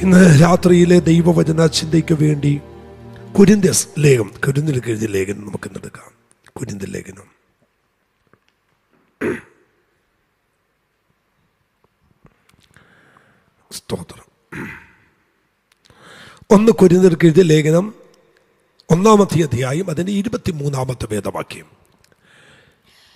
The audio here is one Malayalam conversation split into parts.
ഇന്ന് രാത്രിയിലെ ദൈവവചന ചിന്തയ്ക്ക് വേണ്ടി കൊരിന്ത്യസ് ലേഖനം, കൊരിന്ത്യർക്ക് എഴുതിയ ലേഖനം നമുക്ക് എടുക്കാം. കൊരിന്ത്യർ ലേഖനം സ്തോത്രം. 1 കൊരിന്ത്യർക്ക് എഴുതിയ ലേഖനം 1-ാമത്തെ അധ്യായം അതിൻ്റെ 23-ാമത്തെ വേദവാക്യം.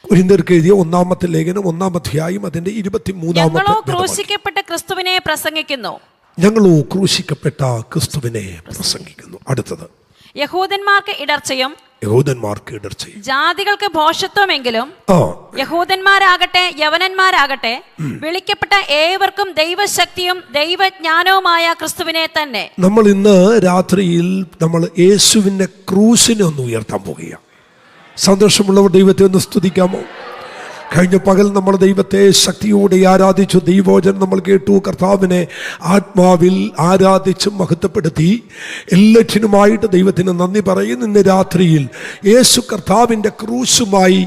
കൊരിന്ത്യർക്ക് എഴുതിയ 1-ാമത്തെ ലേഖനം 1-ാം അധ്യായം അതിൻ്റെ 23-ാമത്തെ ക്രൂശിക്കപ്പെട്ട ക്രിസ്തുവിനെ പ്രസംഗിക്കുന്നു. ഞങ്ങളോ ക്രൂശിക്കപ്പെട്ട ക്രിസ്തുവിനെ പ്രസംഗിക്കുന്നു. അടുത്തത്, യഹൂദന്മാർക്ക് ഇടർച്ചയും ജാതികൾക്ക് ഭോഷത്വമെങ്കിലും യഹൂദന്മാരാകട്ടെ യവനന്മാരാകട്ടെ വിളിക്കപ്പെട്ട ഏവർക്കും ദൈവശക്തിയും ദൈവജ്ഞാനവുമായ ക്രിസ്തുവിനെ തന്നെ. നമ്മൾ ഇന്ന് രാത്രിയിൽ നമ്മൾ യേശുവിന്റെ ക്രൂശിനെ ഒന്ന് ഉയർത്താൻ പോകുകയാണ്. സന്തോഷമുള്ളവർ ദൈവത്തെ ഒന്ന് സ്തുതിക്കാമോ? കഴിഞ്ഞ പകൽ നമ്മൾ ദൈവത്തെ ശക്തിയോടെ ആരാധിച്ചു. ദൈവവചനം നമ്മൾ കേട്ടു. കർത്താവിനെ ആത്മാവിൽ ആരാധിച്ച് മഹത്വപ്പെടുത്തി. എല്ലാറ്റിനുമായിട്ട് ദൈവത്തിന് നന്ദി പറയുന്നു. ഇന്ന് രാത്രിയിൽ യേശു കർത്താവിൻ്റെ ക്രൂശുമായി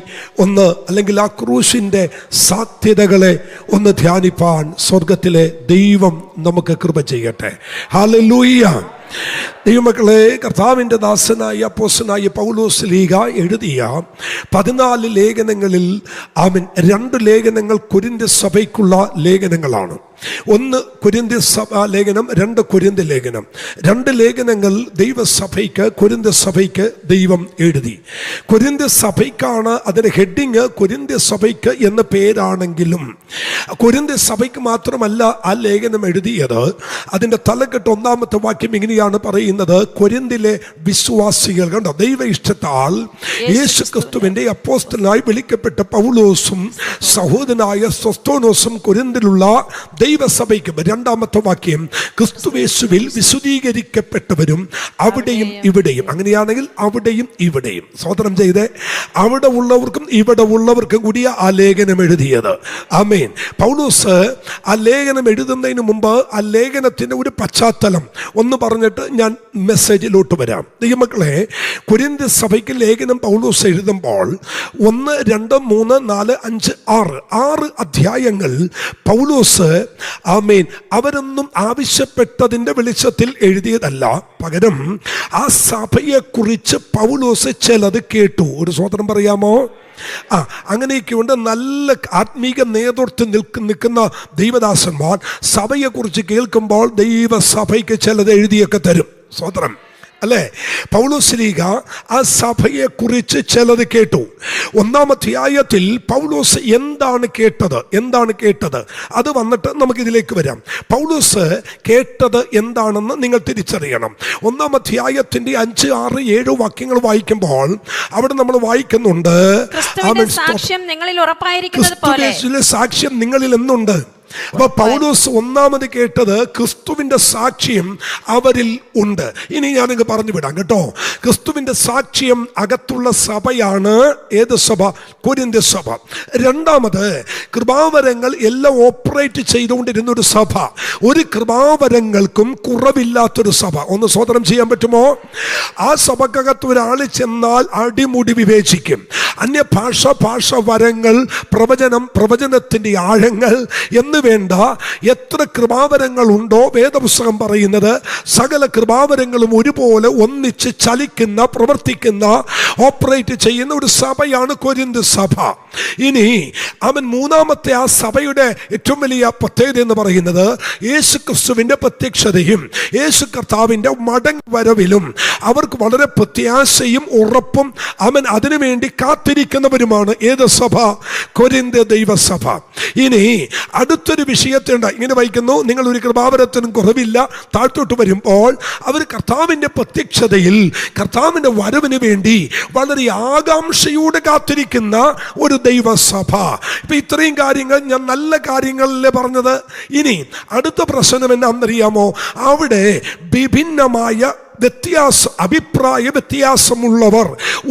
ഒന്ന്, അല്ലെങ്കിൽ ആ ക്രൂശിൻ്റെ സാധ്യതകളെ ഒന്ന് ധ്യാനിപ്പാൻ സ്വർഗത്തിലെ ദൈവം നമുക്ക് കൃപ ചെയ്യട്ടെ. ഹല്ലേലൂയ. ദൈവമക്കളെ, കർത്താവിൻ്റെ ദാസനായ അപ്പോസ്തലനായ പൗലോസ് ശ്ലീഹ എഴുതിയ 14 ലേഖനങ്ങളിൽ 2 ലേഖനങ്ങൾ കൊരിന്ത്യ സഭയ്ക്കുള്ള ലേഖനങ്ങളാണ്. 1 കൊരിന്ത്യ സഭ ലേഖനം, 2 കൊരിന്ത്യ ലേഖനം. 2 ലേഖനങ്ങൾ ദൈവസഭയ്ക്ക്, കൊരിന്ത്യ സഭയ്ക്ക് ദൈവം എഴുതി. കൊരിന്ത്യ സഭയ്ക്കാണ് അതിൻ്റെ ഹെഡിങ്. കൊരിന്ത്യ സഭയ്ക്ക് എന്ന പേരാണെങ്കിലും കൊരിന്ത്യ സഭയ്ക്ക് മാത്രമല്ല ആ ലേഖനം എഴുതിയത്. അതിൻ്റെ തലക്കെട്ട് 1-ാമത്തെ വാക്യം ഇങ്ങനെയാണ് പറയുന്നത്: കൊരിന്തിലെ വിശ്വാസികൾ, കണ്ടോ, ദൈവ ഇഷ്ടത്താൽ യേശു ക്രിസ്തുവിൻ്റെ അപ്പോസ്തലനായി വിളിക്കപ്പെട്ട പൗലോസും സഹോദരനായ സൊസ്തോനോസും കൊരിന്തിലുള്ള ദൈവസഭയ്ക്കും. 2-ാമത്തെ വാക്യം, ക്രിസ്തുയേശുവിൽ വിശുദ്ധീകരിക്കപ്പെട്ടവരും അവിടെയും ഇവിടെയും. അങ്ങനെയാണെങ്കിൽ അവിടെയും ഇവിടെയും. സ്തോത്രം ചെയ്തേ. അവിടെ ഉള്ളവർക്കും ഇവിടെ ഉള്ളവർക്കും കൂടിയ ആ ലേഖനം എഴുതിയത്. ആമേൻ. പൗലോസ് ആ ലേഖനം എഴുതുന്നതിന് മുമ്പ് ആ ലേഖനത്തിൻ്റെ ഒരു പശ്ചാത്തലം ഒന്ന് പറഞ്ഞിട്ട് ഞാൻ മെസ്സേജിലോട്ട് വരാം. ദൈവമക്കളെ, കൊരിന്ത്യ സഭയ്ക്ക് ലേഖനം പൗലോസ് എഴുതുമ്പോൾ 1, 2, 3, 4, 5, 6 അധ്യായങ്ങൾ പൗലോസ് ആമേൻ അവരൊന്നും ആവശ്യപ്പെട്ടതിൻ്റെ വെളിച്ചത്തിൽ എഴുതിയതല്ല. പകരം ആ സഭയെക്കുറിച്ച് പൗലോസ് ചിലത് കേട്ടു. ഒരു സ്വതന്ത്രം പറയാമോ? അങ്ങനെയൊക്കെയുണ്ട്. നല്ല ആത്മീക നേതൃത്വം നിൽക്കുന്ന ദൈവദാസന്മാർ സഭയെക്കുറിച്ച് കേൾക്കുമ്പോൾ ദൈവസഭയ്ക്ക് ചിലത് എഴുതിയൊക്കെ തരും. സ്വതന്ത്രം അല്ലേ? പൗലോസ് ശ്ലീഹ ആ സഭയെക്കുറിച്ച് ചിലത് കേട്ടു. 1-ാം അധ്യായത്തിൽ പൗലോസ് എന്താണ് കേട്ടത് അത് വന്നിട്ട് നമുക്കിതിലേക്ക് വരാം. പൗലോസ് കേട്ടത് എന്താണെന്ന് നിങ്ങൾ തിരിച്ചറിയണം. 1-ാം അധ്യായത്തിൻ്റെ 5, 6, 7 വാക്യങ്ങൾ വായിക്കുമ്പോൾ അവിടെ നമ്മൾ വായിക്കുന്നുണ്ട്, സാക്ഷ്യം നിങ്ങളിൽ എന്നുണ്ട്. അപ്പൊ പൗലോസ് 1-ാമത് കേട്ടത് ക്രിസ്തുവിന്റെ സാക്ഷ്യം അവരിൽ ഉണ്ട്. ഇനി ഞാനിങ്ങ് പറഞ്ഞു വിടാം കേട്ടോ. ക്രിസ്തുവിന്റെ സാക്ഷ്യം അകത്തുള്ള സഭയാണ്. ഏത് സഭ? കൊരിന്ത്യ സഭ. 2-ാമത് കൃപാവരങ്ങൾ എല്ലാം ഓപ്പറേറ്റ് ചെയ്തുകൊണ്ടിരുന്ന ഒരു സഭ. ഒരു കൃപാവരങ്ങൾക്കും കുറവില്ലാത്തൊരു സഭ. ഒന്ന് സ്വതന്ത്രം ചെയ്യാൻ പറ്റുമോ? ആ സഭക്കകത്ത് ഒരാൾ ചെന്നാൽ അടിമുടി വിവേചിക്കും. ഭാഷ വരങ്ങൾ, പ്രവചനത്തിൻ്റെ ആഴങ്ങൾ എന്ന് വേണ്ട എത്ര കൃപാവരങ്ങൾ ഉണ്ടോ, വേദപുസ്തകം പറയുന്നത് സകല കൃപാവരങ്ങളും ഒരുപോലെ ഒന്നിച്ച് ചലിക്കുന്ന, പ്രവർത്തിക്കുന്ന, ഓപ്പറേറ്റ് ചെയ്യുന്ന ഒരു സഭയാണ് കൊരിന്ത്യ സഭ. ഇനി 3-ാമത്തെ ആ സഭയുടെ ഏറ്റവും വലിയ പ്രത്യേകത എന്ന് പറയുന്നത് യേശു ക്രിസ്തുവിന്റെ പ്രത്യക്ഷതയും യേശു കർത്താവിന്റെ മടങ്ങിവരവിലും അവർക്ക് വളരെ പ്രത്യാശയും ഉറപ്പും അതിനുവേണ്ടി കാത്തിരിക്കുന്നവരുമാണ്. ഏത് സഭ? കൊരിന്ത്യ ദൈവസഭ. ഇനി അടുത്തൊരു വിഷയത്തിലുണ്ട്. ഇങ്ങനെ വായിക്കുന്നു: നിങ്ങൾ ഒരു കൃപാവരത്തിനും കുറവില്ല. താഴ്ത്തോട്ട് വരുമ്പോൾ അവർ കർത്താവിൻ്റെ പ്രത്യക്ഷതയിൽ, കർത്താവിൻ്റെ വരവിന് വേണ്ടി വളരെ ആകാംക്ഷയോടെ കാത്തിരിക്കുന്ന ഒരു ദൈവസഭ. ഇപ്പം ഇത്രയും കാര്യങ്ങൾ ഞാൻ നല്ല കാര്യങ്ങളല്ലേ പറഞ്ഞത്. ഇനി അടുത്ത പ്രശ്നം എന്നാണെന്നറിയാമോ? അവിടെ വിഭിന്നമായ അഭിപ്രായ വ്യത്യാസമുള്ളവർ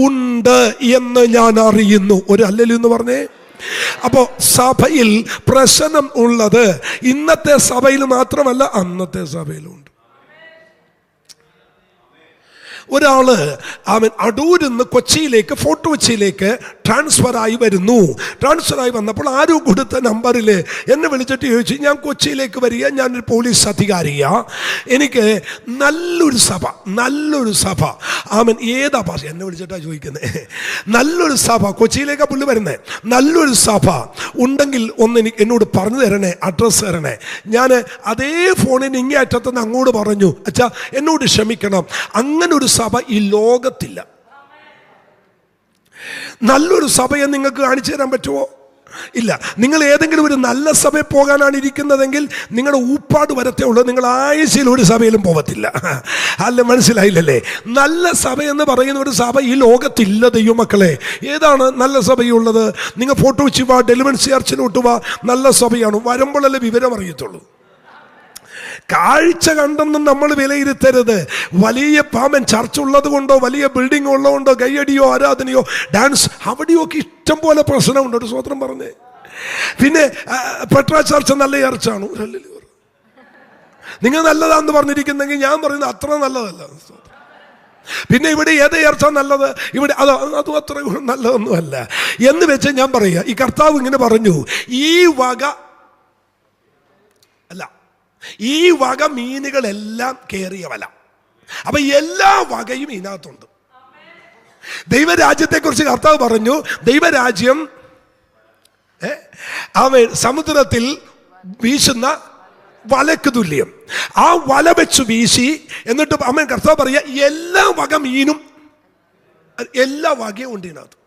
ഉണ്ട് എന്ന് ഞാൻ അറിയുന്നു. ഒരു ഹല്ലേലൂയ എന്ന് പറഞ്ഞേ. അപ്പോൾ സഭയിൽ പ്രശ്നം ഉള്ളത് ഇന്നത്തെ സഭയിൽ മാത്രമല്ല, അന്നത്തെ സഭയിലുണ്ട്. ഒരാള് അവൻ അടൂരിൽ നിന്ന് കൊച്ചിയിലേക്ക്, ഫോർട്ട് കൊച്ചിയിലേക്ക് ട്രാൻസ്ഫർ ആയി വന്നപ്പോൾ ആരോ കൊടുത്ത നമ്പറിൽ എന്നെ വിളിച്ചിട്ട് ചോദിച്ചു, ഞാൻ കൊച്ചിയിലേക്ക് വരിക, ഞാനൊരു പോലീസ് അധികാരിയാ, എനിക്ക് നല്ലൊരു സഭ അവൻ ഏതാ ഭാഷ എന്നെ വിളിച്ചിട്ടാ ചോദിക്കുന്നത്, നല്ലൊരു സഭ, കൊച്ചിയിലേക്കാ പുള്ളി വരുന്നത്, നല്ലൊരു സഭ ഉണ്ടെങ്കിൽ ഒന്ന് എന്നോട് പറഞ്ഞു തരണേ, അഡ്രസ്സ് തരണേ. ഞാൻ അതേ ഫോണിന് ഇങ്ങേ അറ്റത്തുനിന്ന് അങ്ങോട്ട് പറഞ്ഞു, അച്ഛാ എന്നോട് ക്ഷമിക്കണം, അങ്ങനെ ഒരു സഭ ഈ ലോകത്തില്ല. നല്ലൊരു സഭയെ നിങ്ങൾക്ക് കാണിച്ചു തരാൻ പറ്റുമോ? ഇല്ല. നിങ്ങൾ ഏതെങ്കിലും ഒരു നല്ല സഭയിൽ പോകാനാണ് ഇരിക്കുന്നതെങ്കിൽ നിങ്ങളുടെ ഊപ്പാട് വരത്തേ ഉള്ളൂ, നിങ്ങൾ ആഴ്ചയിൽ ഒരു സഭയിലും പോകത്തില്ല. അല്ല, മനസ്സിലായില്ലല്ലേ? നല്ല സഭ എന്ന് പറയുന്ന ഒരു സഭ ഈ ലോകത്തില്ല ദൈവമക്കളെ. ഏതാണ് നല്ല സഭയുള്ളത്? നിങ്ങൾ ഫോട്ടോ വെച്ച് വാ, ഡെലിവൻസ് ചർച്ചിലോട്ട് വാ, നല്ല സഭയാണ്. വരുമ്പോഴല്ലേ വിവരം അറിയത്തുള്ളൂ. കാഴ്ച കണ്ടെന്നും നമ്മൾ വിലയിരുത്തരുത്. വലിയ ചർച്ച ഉള്ളത് കൊണ്ടോ വലിയ ബിൽഡിംഗ് ഉള്ളതുകൊണ്ടോ കയ്യടിയോ ആരാധനയോ ഡാൻസ് അവിടെയൊക്കെ ഇഷ്ടം പോലെ പ്രശ്നമുണ്ട്. ഒരു സ്വത്രം പറഞ്ഞേ. പിന്നെ പെട്രാ ചർച്ച നല്ല ചർച്ചാണ്. നിങ്ങൾ നല്ലതാന്ന് പറഞ്ഞിരിക്കുന്നെങ്കിൽ ഞാൻ പറയുന്നത് അത്ര നല്ലതല്ല. പിന്നെ ഇവിടെ ഏത് ചർച്ച നല്ലത്? ഇവിടെ അതും അത്ര നല്ലതൊന്നുമല്ല എന്ന് വെച്ച് ഞാൻ പറയുക. ഈ കർത്താവ് ഇങ്ങനെ പറഞ്ഞു, ഈ വക മീനുകളെല്ലാം കേറിയ വല. അപ്പൊ എല്ലാ വകയും ഇതിനകത്തുണ്ട്. ദൈവരാജ്യത്തെ കുറിച്ച് കർത്താവ് പറഞ്ഞു, ദൈവരാജ്യം സമുദ്രത്തിൽ വീശുന്ന വലക്ക് തുല്യം. ആ വല വെച്ച് വീശി എന്നിട്ട് കർത്താവ് പറയാ, എല്ലാ വക മീനും, എല്ലാ വകയും ഉണ്ട് ഇതിനകത്ത്.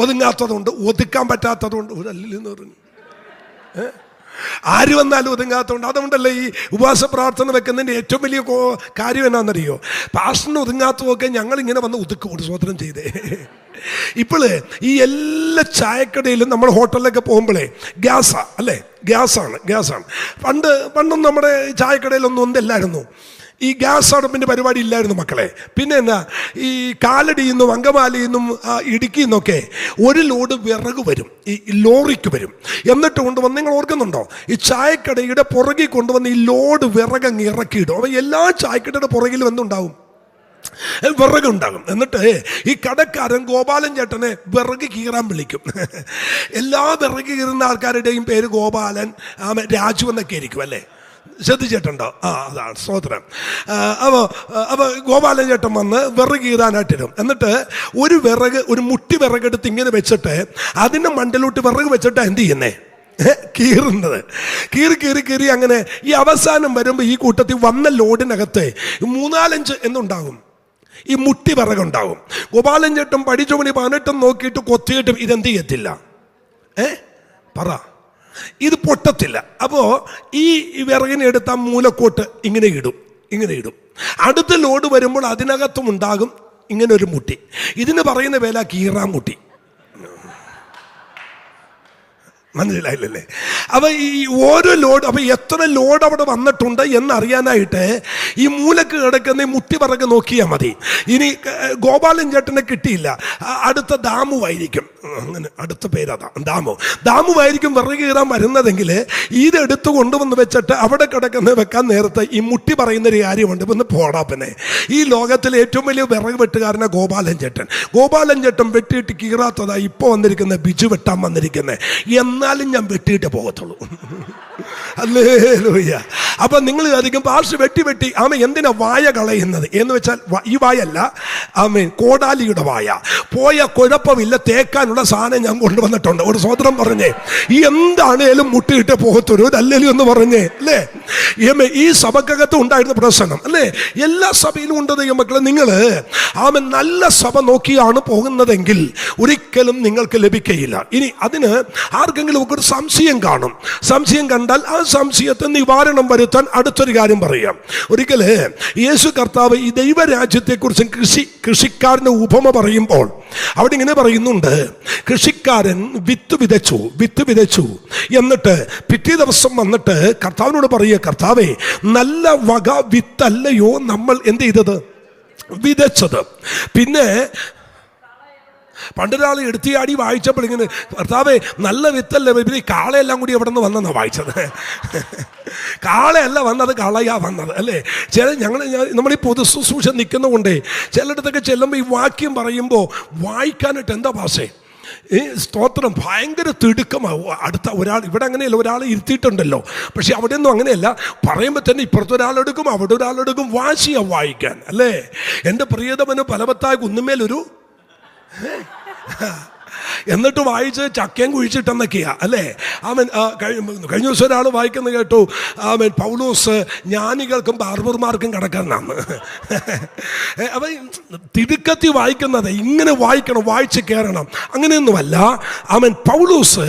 ഒതുങ്ങാത്തതുണ്ട്, ഒതുക്കാൻ പറ്റാത്തതുണ്ട്. ഒരു അല്ലെന്ന് പറഞ്ഞു ആര് വന്നാലും ഒതുങ്ങാത്തതുണ്ട്. അതുകൊണ്ടല്ലേ ഈ ഉപവാസ പ്രാർത്ഥന വെക്കുന്നതിൻ്റെ ഏറ്റവും വലിയ കാര്യം എന്നാണെന്നറിയോ? പാസ്റ്ററിന് ഒതുങ്ങാത്തതൊക്കെ ഞങ്ങളിങ്ങനെ വന്ന് ഒതുക്കും. ഒരു സ്വതന്ത്രം ചെയ്തേ. ഇപ്പോൾ ഈ എല്ലാ ചായക്കടയിലും നമ്മൾ ഹോട്ടലിലൊക്കെ പോകുമ്പോഴേ ഗ്യാസാണ്. പണ്ടൊന്നും നമ്മുടെ ചായക്കടയിലൊന്നും ഒന്നില്ലായിരുന്നു. ഈ ഗ്യാസ് അടുപ്പിൻ്റെ പരിപാടി ഇല്ലായിരുന്നു മക്കളെ. പിന്നെ എന്നാ, ഈ കാലടിയിൽ നിന്നും അങ്കമാലിയിൽ നിന്നും ഇടുക്കിയിൽ നിന്നൊക്കെ ഒരു ലോഡ് വിറക് വരും, ഈ ലോറിക്ക് വരും. എന്നിട്ട് കൊണ്ടുവന്ന്, നിങ്ങൾ ഓർക്കുന്നുണ്ടോ, ഈ ചായക്കടയുടെ പുറകിൽ കൊണ്ടുവന്ന് ഈ ലോഡ് വിറക് അങ്ങ് ഇറക്കിയിടും. അപ്പോൾ എല്ലാ ചായക്കടയുടെ പുറകിലും എന്തുണ്ടാവും? വിറകുണ്ടാകും. എന്നിട്ട് ഈ കടക്കാരൻ ഗോപാലൻ ചേട്ടനെ വിറക് കീറാൻ വിളിക്കും. എല്ലാ വിറക് കീറുന്ന ആൾക്കാരുടെയും പേര് ഗോപാലൻ, രാജു എന്നൊക്കെ ആയിരിക്കും അല്ലേ? ശ്രദ്ധിച്ചിട്ടുണ്ടോ? അതാണ് സ്തോത്രം. അപ്പോൾ ഗോപാലൻ ചേട്ടൻ വന്ന് വിറക് കീറാനായിട്ടിരും. എന്നിട്ട് ഒരു മുട്ടി വിറകെടുത്ത് ഇങ്ങനെ വെച്ചിട്ട് അതിൻ്റെ മണ്ടലോട്ട് വിറക് വെച്ചിട്ട് എന്ത് ചെയ്യുന്നേ? കീറുന്നത്. കീറി അങ്ങനെ ഈ അവസാനം വരുമ്പോൾ ഈ കൂട്ടത്തിൽ വന്ന ലോഡിനകത്ത് 3-4 എന്നുണ്ടാകും, ഈ മുട്ടി വിറകുണ്ടാകും. ഗോപാലൻ ചേട്ടൻ പഠിച്ച പണി 18 നോക്കിയിട്ട് കൊത്തിയിട്ടും ഇതെന്ത് ചെയ്യത്തില്ല? പറ, ഇത് പൊട്ടത്തില്ല. അപ്പോൾ ഈ വിറകിനെ എടുത്ത് ആ മൂലക്കോട്ട് ഇങ്ങനെ ഇടും. അടുത്ത ലോഡ് വരുമ്പോൾ അതിനകത്തും ഉണ്ടാകും ഇങ്ങനെ ഒരു മുട്ടി. ഇതിന് പറയുന്ന പേരാ കീറാൻ മുട്ടി. മനസ്സിലായില്ലല്ലേ? അപ്പോൾ ഈ ഓരോ ലോഡ്, അപ്പോൾ എത്ര ലോഡ് അവിടെ വന്നിട്ടുണ്ട് എന്നറിയാനായിട്ട് ഈ മൂലക്ക് കിടക്കുന്ന ഈ മുട്ടി വിറക് നോക്കിയാൽ മതി. ഇനി ഗോപാലൻ ചേട്ടനെ കിട്ടിയില്ല, അടുത്ത ദാമുവായിരിക്കും. അങ്ങനെ അടുത്ത പേരതാ, ദാമുവായിരിക്കും വിറക് കീറാൻ വരുന്നതെങ്കിൽ ഇതെടുത്ത് കൊണ്ടുവന്ന് വെച്ചിട്ട് അവിടെ കിടക്കുന്ന വെക്കാൻ നേരത്തെ ഈ മുട്ടി പറയുന്നൊരു കാര്യമുണ്ട്. ഇന്ന് പോടാപ്പനെ, ഈ ലോകത്തിലെ ഏറ്റവും വലിയ വിറക് വെട്ടുകാരനാണ് ഗോപാലൻ ചേട്ടൻ വെട്ടിയിട്ട് കീറാത്തതായി ഇപ്പോൾ വന്നിരിക്കുന്നത് ബിജു വെട്ടാൻ വന്നിരിക്കുന്നത്. എന്നാലും ഞാൻ വെട്ടിയിട്ടേ പോകത്തുള്ളൂ. ഹല്ലേലൂയ. അപ്പൊ നിങ്ങൾ അധികം പാർശ്വ വെട്ടി എന്തിനാ വായ കളയുന്നത് എന്ന് വെച്ചാൽ, ഈ വായല്ല, കോടാലിയുടെ വായ. പോയ കുഴപ്പമില്ല, തേക്കാനുള്ള സാധനം ഞാൻ കൊണ്ടുവന്നിട്ടുണ്ട്. ഒരു സ്വതന്ത്രം പറഞ്ഞേ, ഈ എന്താണേലും മുട്ടിയിട്ടേ പോകത്തുള്ളൂ, അല്ലേലും എന്ന് പറഞ്ഞേ അല്ലേ? ഈ സഭക്കകത്ത് ഉണ്ടായിരുന്ന പ്രശ്നം അല്ലേ? എല്ലാ സഭയിലും ഉണ്ട് മക്കളെ. നിങ്ങൾ നല്ല സഭ നോക്കിയാണ് പോകുന്നതെങ്കിൽ ഒരിക്കലും നിങ്ങൾക്ക് ലഭിക്കുകയില്ല. ഇനി അതിന് ആർക്കെങ്കിലും ഒക്കെ ഒരു സംശയം കാണും. സംശയം കണ്ടാൽ ആ സംശയത്തെ നിവാരണം വരുത്താൻ അടുത്തൊരു കാര്യം പറയാം. ഒരിക്കല് യേശു കർത്താവ് ഈ ദൈവരാജ്യത്തെക്കുറിച്ച് കൃഷിക്കാരൻ്റെ ഉപമ പറയുമ്പോൾ അവിടെ ഇങ്ങനെ പറയുന്നുണ്ട്, കൃഷിക്കാരൻ വിത്ത് വിതച്ചു എന്നിട്ട് പിറ്റേ ദിവസം വന്നിട്ട് കർത്താവിനോട് പറയുക, കർത്താവേ, നല്ല വക വിത്തല്ലയോ നമ്മൾ എന്ത് ചെയ്തത്? വിതച്ചത്. പിന്നെ പണ്ടൊരാൾ എടുത്തിയാടി വായിച്ചപ്പോൾ ഇങ്ങനെ, കർത്താവേ നല്ല വിത്തല്ലേ, ഇവര് കാളയെല്ലാം കൂടി എവിടെ നിന്ന് വന്നെന്നാണ് വായിച്ചത്. കാളയല്ല വന്നത്, കളയാ വന്നത് അല്ലേ. നമ്മൾ ഈ പൊതു ശുശ്രൂഷ നിൽക്കുന്ന കൊണ്ടേ ചിലയിടത്തൊക്കെ ചെല്ലുമ്പോൾ ഈ വാക്യം പറയുമ്പോൾ വായിക്കാനായിട്ട് എന്താ ഭാഷേ, ഈ സ്തോത്രം ഭയങ്കര തിടുക്കമാവും. അടുത്ത ഒരാൾ, ഇവിടെ അങ്ങനെയല്ല, ഒരാൾ ഇരുത്തിയിട്ടുണ്ടല്ലോ, പക്ഷെ അവിടെ ഒന്നും അങ്ങനെയല്ല. പറയുമ്പോൾ തന്നെ ഇപ്പുറത്തൊരാളെടുക്കും അവിടെ ഒരാളെടുക്കും, വാശിയാ വായിക്കാൻ അല്ലേ. എൻ്റെ പ്രിയതമന് ഫലവത്തായ കുന്നുമേലൊരു എന്നിട്ട് വായിച്ച് ചക്കയും കുഴിച്ചിട്ടെന്നൊക്കെയാ അല്ലേ. കഴിഞ്ഞ ദിവസം ഒരാൾ വായിക്കുന്നത് കേട്ടു, പൗലോസ് ജ്ഞാനികൾക്കും ബാർബർമാർക്കും കിടക്കാനാണ്. അപ്പം തിടുക്കത്തി വായിക്കുന്നത് ഇങ്ങനെ വായിക്കണം, വായിച്ച് കയറണം, അങ്ങനെയൊന്നുമല്ല. പൗലോസ്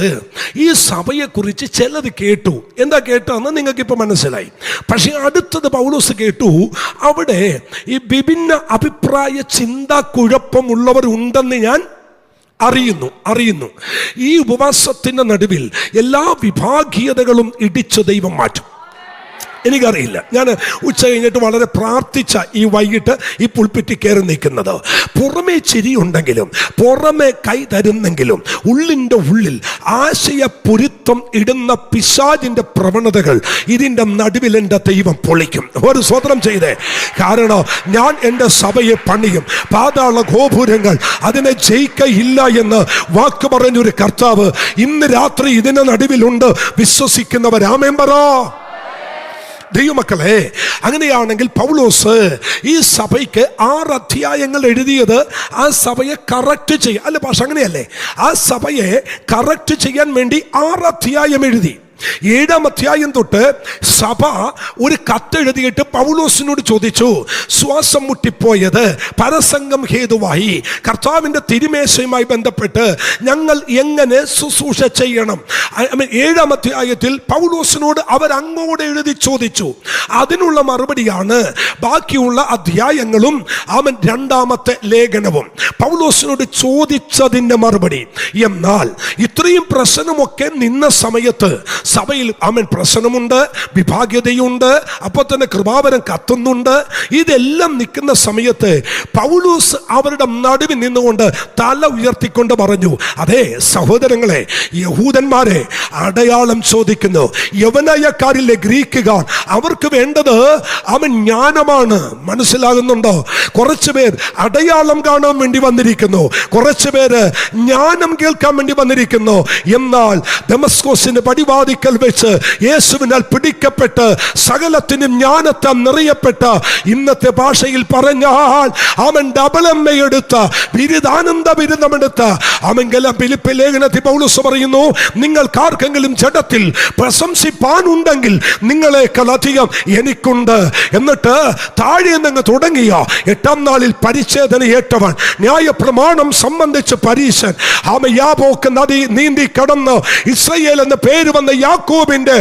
ഈ സഭയെക്കുറിച്ച് ചിലത് കേട്ടു. എന്താ കേട്ടതെന്ന് നിങ്ങൾക്കിപ്പോൾ മനസ്സിലായി. പക്ഷെ അടുത്തത് പൗലോസ് കേട്ടു, അവിടെ ഈ വിഭിന്ന അഭിപ്രായ ചിന്താ കുഴപ്പമുള്ളവരുണ്ടെന്ന് ഞാൻ അറിയുന്നു. ഈ ഉപവാസത്തിൻ്റെ നടുവിൽ എല്ലാ വിഭാഗീയതകളും ഇടിച്ച് ദൈവം മാറ്റും. എനിക്കറിയില്ല, ഞാൻ ഉച്ച കഴിഞ്ഞിട്ട് വളരെ പ്രാർത്ഥിച്ച ഈ വൈകിട്ട് ഈ പുൽപ്പിറ്റിൽ കയറി നിൽക്കുന്നത്, പുറമേ ചിരിയുണ്ടെങ്കിലും പുറമേ കൈ തരുന്നെങ്കിലും ഉള്ളിൻ്റെ ഉള്ളിൽ ആശയപുരുത്വം ഇടുന്ന പിശാചിൻ്റെ പ്രവണതകൾ ഇതിൻ്റെ നടുവിൽ എൻ്റെ ദൈവം പൊളിക്കും. ഒരു സ്വതന്ത്രം ചെയ്തേ. കാരണം ഞാൻ എൻ്റെ സഭയെ പണിയും, പാതാള ഗോപുരങ്ങൾ അതിനെ ജയിക്കയില്ല എന്ന് വാക്ക് പറഞ്ഞൊരു കർത്താവ് ഇന്ന് രാത്രി ഇതിൻ്റെ നടുവിലുണ്ട്. വിശ്വസിക്കുന്നവർ ആമേൻ പറ. ദൈവമക്കളെ, അങ്ങനെയാണെങ്കിൽ പൗലോസ് ഈ സഭയ്ക്ക് 6 അധ്യായങ്ങൾ എഴുതിയത് ആ സഭയെ കറക്റ്റ് ചെയ്യാൻ, അല്ല പക്ഷെ അങ്ങനെയല്ലേ, ആ സഭയെ കറക്റ്റ് ചെയ്യാൻ വേണ്ടി 6 അധ്യായം എഴുതി. 7-ാം അധ്യായം തൊട്ട് സഭ ഒരു കത്തെഴുതിയിട്ട് പൗലോസിനോട് ചോദിച്ചു, ശ്വാസം മുട്ടിപ്പോയത് പരസംഗം ഹേതുവായി കർത്താവിൻ്റെ തിരുമേശയുമായി ബന്ധപ്പെട്ട് ഞങ്ങൾ എങ്ങനെ ശുശ്രൂഷ ചെയ്യണം. 7-ാം അധ്യായത്തിൽ പൗലോസിനോട് അവരങ്ങോട്ട് എഴുതി ചോദിച്ചു. അതിനുള്ള മറുപടിയാണ് ബാക്കിയുള്ള അധ്യായങ്ങളും 2-ാമത്തെ ലേഖനവും. പൗലോസിനോട് ചോദിച്ചതിൻ്റെ മറുപടി. എന്നാൽ ഇത്രയും പ്രശ്നമൊക്കെ നിന്ന സമയത്ത് സഭയിൽ പ്രശ്നമുണ്ട്, വിഭാഗ്യതയുണ്ട്, അപ്പോൾ തന്നെ കൃപാവരം കത്തുന്നുണ്ട്. ഇതെല്ലാം നിൽക്കുന്ന സമയത്ത് പൗലോസ് അവരുടെ നടുവിൽ നിന്നുകൊണ്ട് തല ഉയർത്തിക്കൊണ്ട് പറഞ്ഞു, അതെ സഹോദരങ്ങളെ, യഹൂദന്മാരെ അടയാളം ചോദിക്കുന്നു, യവനയക്കാരിലെ ഗ്രീക്കുകാർ അവർക്ക് വേണ്ടത് ജ്ഞാനമാണ്. മനസ്സിലാകുന്നുണ്ടോ? കുറച്ചു പേർ അടയാളം കാണാൻ വേണ്ടി വന്നിരിക്കുന്നു, കുറച്ചു പേര് ജ്ഞാനം കേൾക്കാൻ വേണ്ടി വന്നിരിക്കുന്നു. എന്നാൽ ദമസ്കോസിന്റെ പടിവാതിക്കൽ വെച്ച് യേശുവിനാൽ പിടിക്കപ്പെട്ട് സകലത്തിനും ജ്ഞാനത്താൽ നിറയപ്പെട്ട, ഇന്നത്തെ ഭാഷയിൽ പറഞ്ഞാൽ ഡബിളമ്മയെടുത്ത ബിരുദാനന്ദ ബിരുദമെടുത്ത ഫിലിപ്പി ലേഖനത്തിൽ പൗലോസ് പറയുന്നു, നിങ്ങൾക്കാർക്കെങ്കിലും ജഡത്തിൽ പ്രശംസിപ്പാനുണ്ടെങ്കിൽ നിങ്ങളെക്കാൾ അധികം എനിക്കുണ്ട്. എന്നിട്ട് താഴെ നിന്ന് തുടങ്ങിയ 8-ാം നാളിൽ പരിച്ഛേദന ഏറ്റവൻ, ന്യായ പ്രമാണം സംബന്ധിച്ച് പരീശൻ, യാബോക്ക് നദി നീന്തി കടന്ന് ഇസ്രായേൽ എന്ന പേര് വന്ന യാക്കോബിന്റെ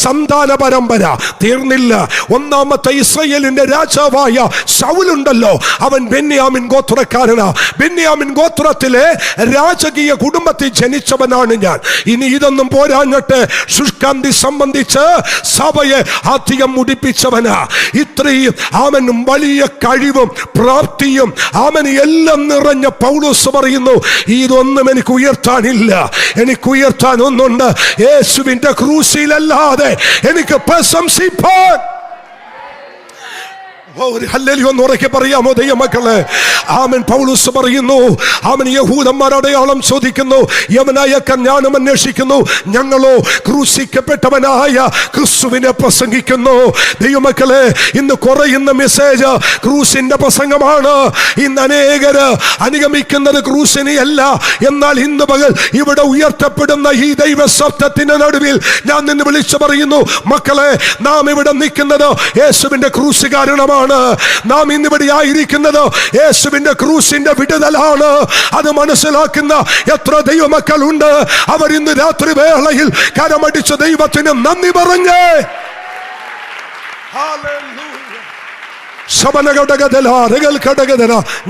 സന്താന പരമ്പര തീർന്നില്ല. 1-ാമത്തെ ഇസ്രായേലിന്റെ രാജാവായ ശൗലുണ്ടല്ലോ, അവൻ ബെന്യാമിൻ ഗോത്രക്കാരനാ. ബെന്യാമിൻ ഗോത്രത്തിലെ രാജകീയ കുടുംബത്തിൽ ജനിച്ചവനാണ് ഞാൻ. ഇനി ഇതൊന്നും പോരാഞ്ഞിട്ട് ശുഷ്കാന്തി സംബന്ധിച്ച് സഭയെ അധികം മുടിപ്പിച്ചവനാ. ഇത്രയും വലിയ കഴിവും പ്രാപ്തിയും എല്ലാം നിറഞ്ഞ പൗലോസ് പറയുന്നു, ഇതൊന്നും എനിക്ക് ഉയർത്താനില്ല. എനിക്ക് ഉയർത്താൻ ഒന്നുണ്ട്, യേശുവിന്റെ ക്രൂശിലല്ലാതെ എനിക്ക് പ്രശംസിപ്പാൻ. ഉറക്കെ പറയാമോ ദൈവമക്കളെ? പൗലോസ് പറയുന്നു, യഹൂദന്മാർ അടയാളം ചോദിക്കുന്നു, യവനായക്കാർ ജ്ഞാനം അന്വേഷിക്കുന്നു, ഞങ്ങളോ ക്രൂശിക്കപ്പെട്ടവനായ ക്രിസ്തുവിനെ പ്രസംഗിക്കുന്നു. ദൈവമക്കളെ, ഇന്ന് കുറയുന്ന മെസ്സേജ് ക്രൂശിന്റെ പ്രസംഗമാണ്. ഇന്ന് അനേകര് അനുഗമിക്കുന്നത് ക്രൂശിനെ അല്ല. എന്നാൽ ഇന്ന് പകൽ ഇവിടെ ഉയർത്തപ്പെടുന്ന ഈ ദൈവശബ്ദത്തിന്റെ നടുവിൽ ഞാൻ നിന്ന് വിളിച്ചു പറയുന്നു, മക്കളെ, നാം ഇവിടെ നിൽക്കുന്നത് യേശുവിന്റെ ക്രൂശ് കാരണമാണ്. നാം ഇന്നിവിടെ ആയിരിക്കുന്നത് യേശുവിന്റെ ക്രൂശിന്റെ വിടുതലാണ്. അത് മനസ്സിലാക്കുന്ന എത്ര ദൈവമക്കളുണ്ട്? അവർ ഇന്ന് രാത്രി വേളയിൽ കരമടിച്ച ദൈവത്തിന് നന്ദി പറഞ്ഞേ.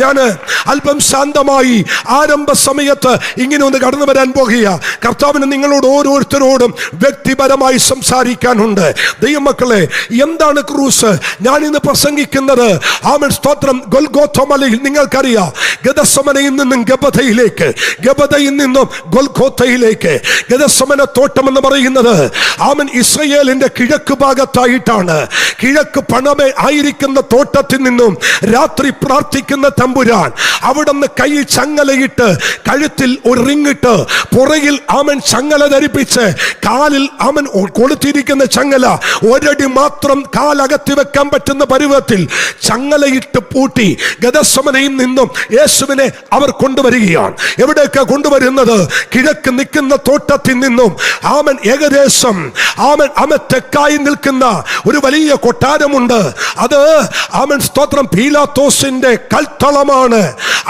ഞാൻ അല്പം ശാന്തമായി ആരംഭ സമയത്ത് ഇങ്ങനെ ഒന്ന് കടന്നു വരാൻ പോകുക. കർത്താവിന് നിങ്ങളോട് ഓരോരുത്തരോടും വ്യക്തിപരമായി സംസാരിക്കാനുണ്ട്. ദൈവമക്കളെ, എന്താണ് ക്രൂസ്? ഞാൻ ഇന്ന് പ്രസംഗിക്കുന്നത് ആമേൻ സ്തോത്രം ഗൊൽഗോഥ മലയിൽ. നിങ്ങൾക്കറിയാം, ഗെദസമനയിൽ നിന്നും ഗബഥയിലേക്ക്, ഗബഥയിൽ നിന്നും ഗൊൽഗോഥയിലേക്ക്. ഗെദസമന തോട്ടം എന്ന് പറയുന്നത് ആമൻ ഇസ്രയേലിന്റെ കിഴക്ക് ഭാഗത്തായിട്ടാണ്. കിഴക്ക് പണമേ ആയിരിക്കുന്ന തോട്ടത്തിൽ നിന്നും രാത്രി പ്രാർത്ഥിക്കുന്ന തമ്പുരാൻ അവിടുന്ന് കയ്യിൽ ചങ്ങലയിട്ട്, കഴുത്തിൽ ഒരു റിങ്ങിട്ട്, പുറകിൽ ആമൻ ചങ്ങല ധരിപ്പിച്ച്, കാലിൽ ആമൻ കൊളുത്തിരിക്കുന്ന ചങ്ങല ഒരടി മാത്രം കാലകത്തി വെക്കാൻ പറ്റുന്ന പരുവത്തിൽ ചങ്ങലയിട്ട് പൂട്ടി ഗദസമനയിൽ നിന്നും യേശുവിനെ അവർ കൊണ്ടുവരികയാണ്. എവിടേക്കാ കൊണ്ടുവരുന്നത്? കിഴക്ക് നിൽക്കുന്ന തോട്ടത്തിൽ നിന്നും ആമൻ ഏകദേശം തെക്കായി നിൽക്കുന്ന ഒരു വലിയ കൊട്ടാരമുണ്ട്. അത് ആമൻ സ്തോത്രം പീലാത്തോസിന്റെ കൽത്തളമാണ്.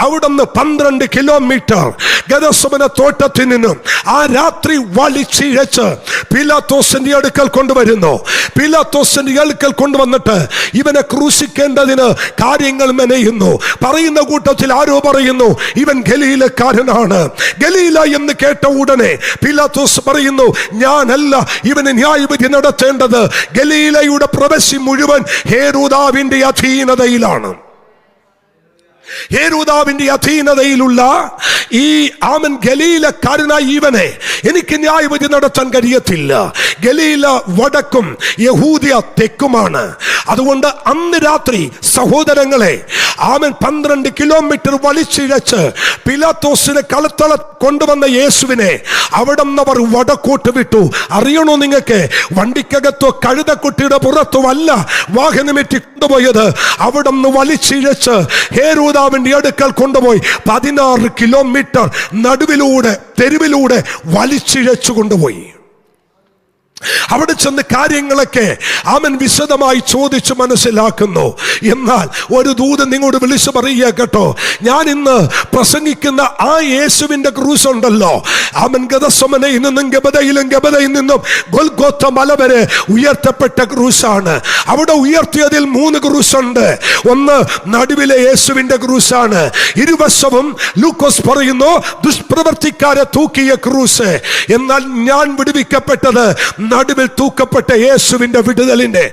അവിടുന്ന് 12 കിലോമീറ്റർ ഗദസമന തോട്ടത്തിൽ നിന്നും ആ രാത്രി വലിച്ചിഴച്ച് പീലാത്തോസിന്റെ അടുക്കൽ കൊണ്ടുവരുന്നു. പീലാത്തോസിന്റെ അടുക്കൽ കൊണ്ടുവന്നിട്ട് ഇവനെ ക്രൂശിക്കേണ്ടതിന് കാര്യങ്ങൾ മെനയുന്നു. പറയുന്ന കൂട്ടത്തിൽ ആരോ പറയുന്നു ഇവൻ ഗലീലക്കാരനാണ്. ഗലീല എന്ന് കേട്ട ഉടനെ പീലാത്തോസ് പറയുന്നു, ഞാനല്ല ഇവന് ന്യായവിധി നടത്തേണ്ടത്. ഗലീലയുടെ പ്രവശി മുഴുവൻ ഹേരോദാവിന്റെ അധീനതയിലാണ്. ഹേരോദാവിന്റെ അധീനതയിലുള്ള ഈ ആമൻ ഗലീലക്കാരനായ ഇവനെ എനിക്ക് ന്യായവിധി നടത്താൻ കഴിയത്തില്ല. ഗലീല വടക്കും യഹൂദിയ തെക്കുമാണ്. അതുകൊണ്ട് അന്ന് രാത്രി സഹോദരങ്ങളെ ആമൻ 12 കിലോമീറ്റർ വലിച്ചിഴച്ച് പിലാത്തോസിനെ കളത്തള കൊണ്ടുവന്ന യേശുവിനെ അവിടെ അവർ വടക്കോട്ട് വിട്ടു. അറിയണോ നിങ്ങൾക്ക്? വണ്ടിക്കകത്തോ കഴുതക്കുട്ടിയുടെ പുറത്തോ അല്ല വാഹനമേറ്റി കൊണ്ടുപോയത്. അവിടെ നിന്ന് വലിച്ചിഴച്ച് ഹേരോദാവിന്റെ അടുക്കൽ കൊണ്ടുപോയി 16 കിലോമീറ്റർ നടുവിലൂടെ തെരുവിലൂടെ വലിച്ചിഴച്ചു കൊണ്ടുപോയി. അവിടെ ചെന്ന് കാര്യങ്ങളൊക്കെ അവൻ വിശദമായി ചോദിച്ച് മനസ്സിലാക്കുന്നു. എന്നാൽ ഒരു ദൂതൻ നിങ്ങളോട് വിളിച്ചു പറയുക കേട്ടോ, ഞാൻ ഇന്ന് പ്രസംഗിക്കുന്ന ആ യേശുവിന്റെ ക്രൂസ് ഉണ്ടല്ലോ, അവൻ ഗദസമനയിൽ നിന്നും ഗബഥയിലും ഗബഥയിൽ നിന്നും ഗൊൽഗോഥ മല വരെ ഉയർത്തപ്പെട്ട ക്രൂസാണ്. അവിടെ ഉയർത്തിയതിൽ 3 ക്രൂസുണ്ട്. ഒന്ന് നടുവിലെ യേശുവിന്റെ ക്രൂസാണ്. ഇരുവശവും ലൂക്കോസ് പറയുന്നു ദുഷ്പ്രവർത്തിക്കാരെ തൂക്കിയ ക്രൂസ്. എന്നാൽ ഞാൻ വിടുവിക്കപ്പെട്ടത് നടുവിൽ തൂക്കപ്പെട്ട യേശുവിന്റെ വിടുതലിന്റെ.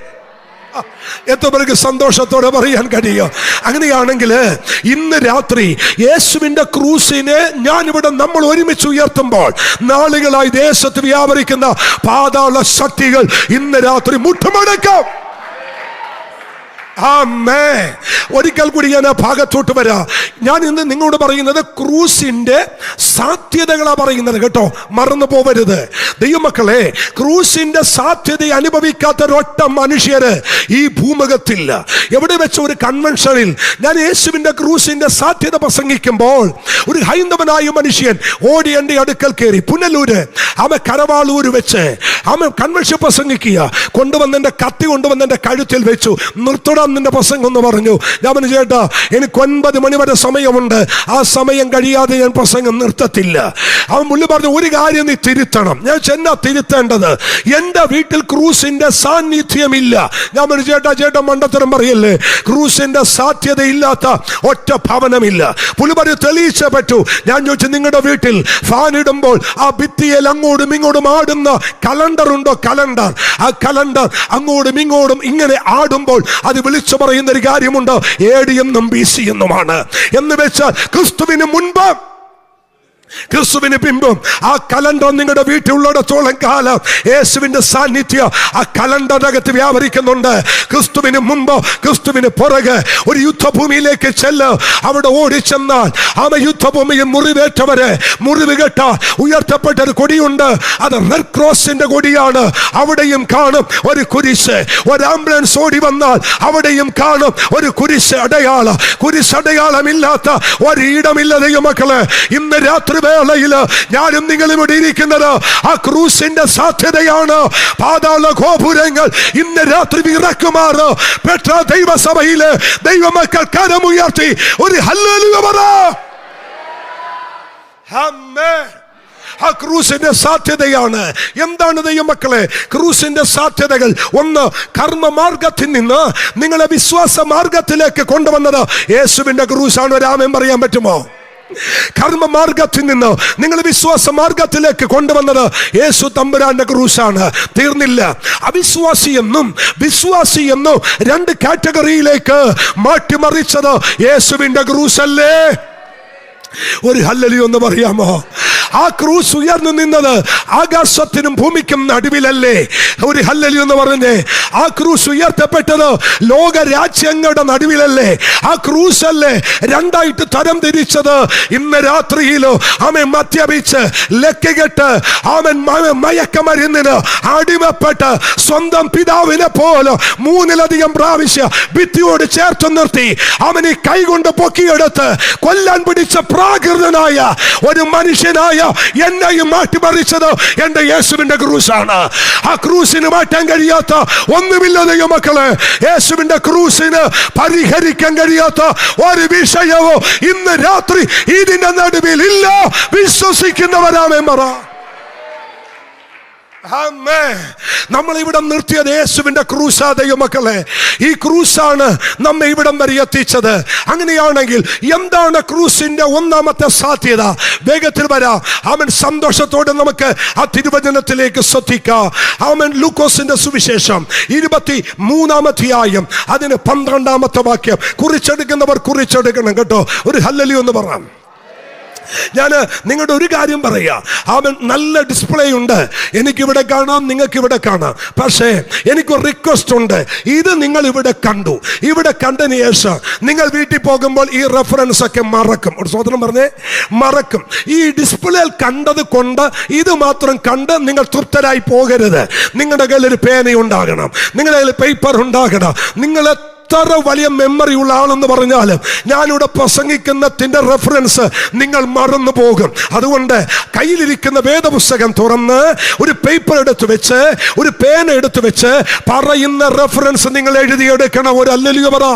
എത്ര പേർക്ക് സന്തോഷത്തോടെ പറയാൻ കഴിയും? അങ്ങനെയാണെങ്കിൽ ഇന്ന് രാത്രി യേശുവിന്റെ ക്രൂസിനെ ഞാനിവിടെ നമ്മൾ ഒരുമിച്ച് ഉയർത്തുമ്പോൾ നാളുകളായി ദേശത്ത് വ്യാപരിക്കുന്ന പാതാള ശക്തികൾ ഇന്ന് രാത്രി മുട്ടുമടക്കാം. ഒരിക്കൽ കൂടി ഞാൻ ആ ഭാഗത്തോട്ട് വരാം. ഞാൻ ഇന്ന് നിങ്ങളോട് പറയുന്നത് ക്രൂസിന്റെ സാധ്യതകളാ പറയുന്നത് കേട്ടോ, മറന്നു പോവരുത്. ദൈവമക്കളെ, ക്രൂസിന്റെ സാധ്യത അനുഭവിക്കാത്ത ഒരൊറ്റ മനുഷ്യര് ഈ ഭൂമുഖത്തില്ല. എവിടെ വെച്ച ഒരു കൺവെൻഷനിൽ ഞാൻ യേശുവിന്റെ ക്രൂസിന്റെ സാധ്യത പ്രസംഗിക്കുമ്പോൾ ഒരു ഹൈന്ദവനായ മനുഷ്യൻ ഓടി എൻ്റെ അടുക്കൽ കയറി. പുനലൂര് കരവാളൂര് വെച്ച് കൺവെൻഷൻ പ്രസംഗിക്കുക. കൊണ്ടുവന്നെന്റെ കത്തി കൊണ്ടുവന്നെന്റെ കഴുത്തിൽ വെച്ചു. നിർത്തണം നിന്റെ പ്രസംഗം എന്ന് പറഞ്ഞു. ഞാൻ പറഞ്ഞു, ചേട്ടാ എനിക്ക് 9 മണി വരെ സമയമുണ്ട്, ആ സമയം കഴിയാതെ ഞാൻ പ്രസംഗം നിർത്തത്തില്ല. അവൻ മുള്ളി പറഞ്ഞു, ഒരു കാര്യം നീ തിരുത്തണം. ഞാൻ ചെന്നാ തിരുത്തേണ്ടത്, എന്റെ വീട്ടിൽ ക്രൂസിന്റെ സാന്നിധ്യമില്ല. ഞാൻ പറഞ്ഞു, ചേട്ടാ മണ്ടത്തരം പറയല്ലേ, ക്രൂസിന്റെ സാധ്യതയില്ലാത്ത ഒറ്റ ഭവനമില്ല. പുള്ളി പറഞ്ഞു, തെളിയിച്ചേ പറ്റൂ. ഞാൻ ചോദിച്ചു, നിങ്ങളുടെ വീട്ടിൽ ഫാൻ ഇടുമ്പോൾ ആ ഭിത്തിയിൽ അങ്ങോട്ടും ഇങ്ങോട്ടും ആടുന്ന കലണ്ടർ ഉണ്ടോ? കലണ്ടർ, ആ കലണ്ടർ അങ്ങോട്ടും ഇങ്ങോട്ടും ഇങ്ങനെ ആടുമ്പോൾ അത് വിളിച്ചു പറയുന്ന ഒരു കാര്യമുണ്ട്, AD എന്നും BC എന്നുമാണ്. എന്ന് വെച്ചാൽ ക്രിസ്തുവിന് മുൻപ് ക്രിസ്തുവിന് പിമ്പും ആ കലണ്ടർ നിങ്ങളുടെ വീട്ടിലുള്ളിടത്തോളം കാലം യേശുവിന്റെ സാന്നിധ്യം ആ കലണ്ടറിനകത്ത് വ്യാപരിക്കുന്നുണ്ട്. ക്രിസ്തുവിന് മുമ്പ് ക്രിസ്തുവിന് പുറകെ ഒരു യുദ്ധഭൂമിയിലേക്ക് ചെല്ല്. അവിടെ ഓടിച്ചെന്നാൽ യുദ്ധഭൂമിയിൽ മുറിവേറ്റവരെ മുറിവ് കെട്ട ഉയർത്തപ്പെട്ട ഒരു കൊടിയുണ്ട്. അത് റെഡ് ക്രോസിന്റെ കൊടിയാണ്. അവിടെയും കാണും ഒരു കുരിശ്. ഒരു ആംബുലൻസ് ഓടി വന്നാൽ അവിടെയും കാണും ഒരു കുരിശ് അടയാളം. കുരിശടയാളമില്ലാത്ത ഒരിടമില്ല ദൈവമക്കളെ. ഇന്ന് രാത്രി വേളയില് ഞാനും നിങ്ങളും ഇവിടെ ഇരിക്കുന്നത് ആ ക്രൂസിന്റെ സാധ്യതയാണ്. പാതാള ഗോപുരങ്ങൾ ഇന്ന് രാത്രി വിറക്കുമാറ് പെട്ട ദൈവസഭയിലെ ദൈവമക്കൾ കരമുയർത്തി ഒരു ഹല്ലേലൂയ പറ. ആമേൻ. ആ ക്രൂസിന്റെ സാധ്യതയാണ്. എന്താണ് ദൈവമക്കളെ ക്രൂസിന്റെ സാധ്യതകൾ? ഒന്ന്, കർമ്മമാർഗത്തിൽ നിന്ന് നിങ്ങളെ വിശ്വാസ മാർഗത്തിലേക്ക് കൊണ്ടുവന്നത് യേശുവിന്റെ ക്രൂസാണ്. ഒരു ആമേൻ പറയാൻ പറ്റുമോ? കർമ്മമാർഗത്തിൽ നിന്ന് നിങ്ങൾ വിശ്വാസ മാർഗത്തിലേക്ക് കൊണ്ടുവന്നത് യേശു തമ്പുരാന്റെ ക്രൂസാണ്. തീർന്നില്ല. അവിശ്വാസിയെന്നും വിശ്വാസിയെന്നും രണ്ട് കാറ്റഗറിയിലേക്ക് മാറ്റിമറിച്ചത് യേശുവിന്റെ ക്രൂസല്ലേ? ഒരു ഹല്ലേലൂയ ഒന്ന് പറയാമോ? ആ ക്രൂസ് ഉയർന്നു നിന്നത് ആകാശത്തിനും ഭൂമിക്കും നടുവിലല്ലേ? ഒരു ഹല്ലേലൂയ എന്ന് പറഞ്ഞേ. ആ ക്രൂസ് ഉയർത്തപ്പെട്ടത് ലോക രാജ്യങ്ങളുടെ നടുവിലല്ലേ? ആ ക്രൂസ് അല്ലേ രണ്ടായിട്ട് തരം തിരിച്ചത്? ഇന്ന് രാത്രിയിലോ അവൻ മദ്യപിച്ച് ലക്കുകെട്ട് അവൻ മയക്കമരുന്നിന് അടിമപ്പെട്ട് സ്വന്തം പിതാവിനെ പോലെ 3ലധികം പ്രാവശ്യം ഭിത്തിയോട് ചേർത്ത് നിർത്തി അവന് കൈകൊണ്ട് പൊക്കിയെടുത്ത് കൊല്ലാൻ പിടിച്ച പ്രാകൃതനായ ഒരു മനുഷ്യനായ എന്നെയും മാറ്റിമറിച്ചത് എന്റെ യേശുവിന്റെ ക്രൂസാണ്. ആ ക്രൂസിന് മാറ്റാൻ കഴിയാത്ത ഒന്നുമില്ല ദൈവമക്കളെ. യേശുവിന്റെ ക്രൂസിന് പരിഹരിക്കാൻ കഴിയാത്ത ഒരു വിഷയവോ ഇന്ന് രാത്രി ഇതിന്റെ നടുവിൽ ഇല്ല. വിശ്വസിക്കുന്നവരാമേ പറ. നമ്മൾ ഇവിടെ നിർത്തിയത് യേശുവിന്റെ ക്രൂസാ ദൈവമക്കളെ. ഈ ക്രൂസാണ് നമ്മെ ഇവിടം വരെ എത്തിച്ചത്. അങ്ങനെയാണെങ്കിൽ എന്താണ് ക്രൂസിന്റെ ഒന്നാമത്തെ സാധ്യത? വേഗത്തിൽ വരാം. അവൻ സന്തോഷത്തോടെ നമുക്ക് ആ തിരുവചനത്തിലേക്ക് ശ്രദ്ധിക്കാം. അവൻ ലൂക്കോസിന്റെ സുവിശേഷം 23-ാം അധ്യായം അതിന് 12-ാമത്തെ വാക്യം. കുറിച്ചെടുക്കുന്നവർ കുറിച്ചെടുക്കണം കേട്ടോ. ഒരു ഹല്ലേലൂയ എന്ന് പറയാം. ഞാൻ നിങ്ങളുടെ ഒരു കാര്യം പറയാം. അവൻ നല്ല ഡിസ്പ്ലേ ഉണ്ട്. എനിക്കിവിടെ കാണാം, നിങ്ങൾക്ക് ഇവിടെ കാണാം. പക്ഷേ എനിക്കൊരു റിക്വസ്റ്റ് ഉണ്ട്. ഇത് നിങ്ങൾ ഇവിടെ കണ്ടു. ഇവിടെ കണ്ടതിന് ശേഷം നിങ്ങൾ വീട്ടിൽ പോകുമ്പോൾ ഈ റെഫറൻസ് ഒക്കെ മറക്കും. ഒരു സ്വതന്ത്രം പറഞ്ഞേ, മറക്കും. ഈ ഡിസ്പ്ലേയിൽ കണ്ടത് കൊണ്ട് ഇത് മാത്രം കണ്ട് നിങ്ങൾ തൃപ്തരായി പോകരുത്. നിങ്ങളുടെ കയ്യിൽ ഒരു പേന ഉണ്ടാകണം, നിങ്ങളുടെ കയ്യിൽ പേപ്പർ ഉണ്ടാകണം. നിങ്ങൾ എത്ര വലിയ മെമ്മറി ഉള്ള ആളെന്ന് പറഞ്ഞാലും ഞാനിവിടെ പ്രസംഗിക്കുന്നതിന്റെ റെഫറൻസ് നിങ്ങൾ മറന്നു പോകും. അതുകൊണ്ട് കയ്യിലിരിക്കുന്ന വേദപുസ്തകം തുറന്ന് ഒരു പേപ്പർ എടുത്തു വെച്ച് ഒരു പേന എടുത്തു വെച്ച് പറയുന്ന റെഫറൻസ് നിങ്ങൾ എഴുതിയെടുക്കണം. ഒരു ഹല്ലേലൂയ പറ.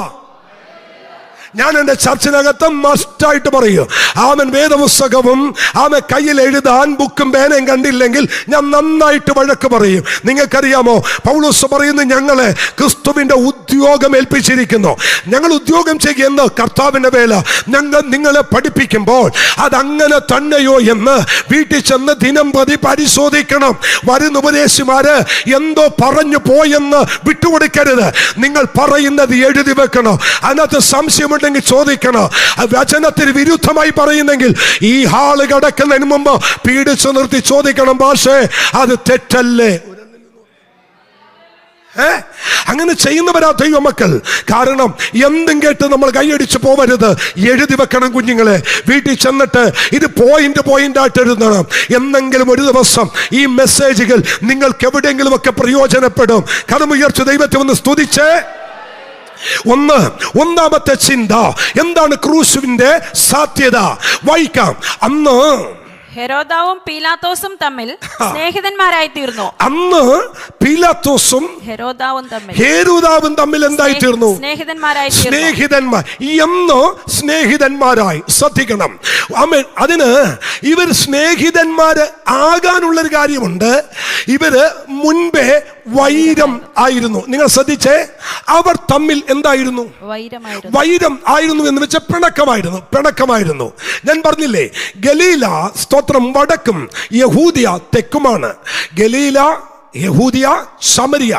ഞാൻ എൻ്റെ ചർച്ചിനകത്ത് മസ്റ്റായിട്ട് പറയും, അവൻ വേദപുസ്തകവും അവൻ കയ്യിൽ എഴുതാൻ ബുക്കും പേനയും കണ്ടില്ലെങ്കിൽ ഞാൻ നന്നായിട്ട് വഴക്ക് പറയും. നിങ്ങൾക്കറിയാമോ, പൗലോസ് പറയുന്നു, ഞങ്ങളെ ക്രിസ്തുവിന്റെ ഉദ്യോഗം ഏൽപ്പിച്ചിരിക്കുന്നു. ഞങ്ങൾ ഉദ്യോഗം ചെയ്യുന്ന കർത്താവിന്റെ വേല ഞങ്ങൾ നിങ്ങളെ പഠിപ്പിക്കുമ്പോൾ അതങ്ങനെ തന്നെയോ എന്ന് വീട്ടിൽ ചെന്ന് ദിനം പ്രതി പരിശോധിക്കണം. വരുന്ന ഉപദേശിമാര് എന്തോ പറഞ്ഞു പോയെന്ന് വിട്ടുകൊടുക്കരുത്. നിങ്ങൾ പറയുന്നത് എഴുതി വെക്കണം. അതിനകത്ത് സംശയമുണ്ട് ചോദിക്കണം. വചനത്തിന് വിരുദ്ധമായി പറയുന്നെങ്കിൽ ഈ ഹാള് കിടക്കുന്നതിന് മുമ്പ് പീഡിച്ചു നിർത്തി ചോദിക്കണം, പക്ഷേ അത് തെറ്റല്ലേ? അങ്ങനെ ചെയ്യുന്നവരാ ദൈവമക്കൾ. കാരണം എന്തും കേട്ട് നമ്മൾ കൈയടിച്ച് പോവരുത്. എഴുതി വെക്കണം കുഞ്ഞുങ്ങളെ. വീട്ടിൽ ചെന്നിട്ട് ഇത് പോയിന്റ് ആയിട്ട് എഴുതണം. എന്നെങ്കിലും ഒരു ദിവസം ഈ മെസ്സേജുകൾ നിങ്ങൾക്ക് എവിടെയെങ്കിലും ഒക്കെ പ്രയോജനപ്പെടും. കരമുയർത്തി ദൈവത്തെ ഒന്ന് സ്തുതിച്ചേ. ഒന്നാമത്തെ ചിന്ത എന്താണ് ക്രൂസിന്റെ സാധ്യത? വായിക്കാം. അന്ന് ഹെരോദാവും പീലാത്തോസും തമ്മിൽ സ്നേഹിതന്മാരായി തീർന്നു. അന്ന് പീലാത്തോസും ഹെരോദാവും തമ്മിൽ എന്തായി തീർന്നു? സ്നേഹിതന്മാർ. എന്ന് സ്നേഹിതന്മാരായി. ശ്രദ്ധിക്കണം. അതിന് ഇവർ സ്നേഹിതന്മാര് ആകാനുള്ളൊരു കാര്യമുണ്ട്. ഇവര് മുൻപേ വൈരം ആയിരുന്നു. നിങ്ങൾ ശ്രദ്ധിച്ചേ, അവർ തമ്മിൽ എന്തായിരുന്നു? വൈരം ആയിരുന്നു എന്ന് വെച്ചാൽ പിണക്കമായിരുന്നു. ഞാൻ പറഞ്ഞില്ലേ, ഗലീല സ്തോത്രം വടക്കും യഹൂദിയ തെക്കുമാണ്. ഗലീല, യഹൂദിയ, ശമരിയ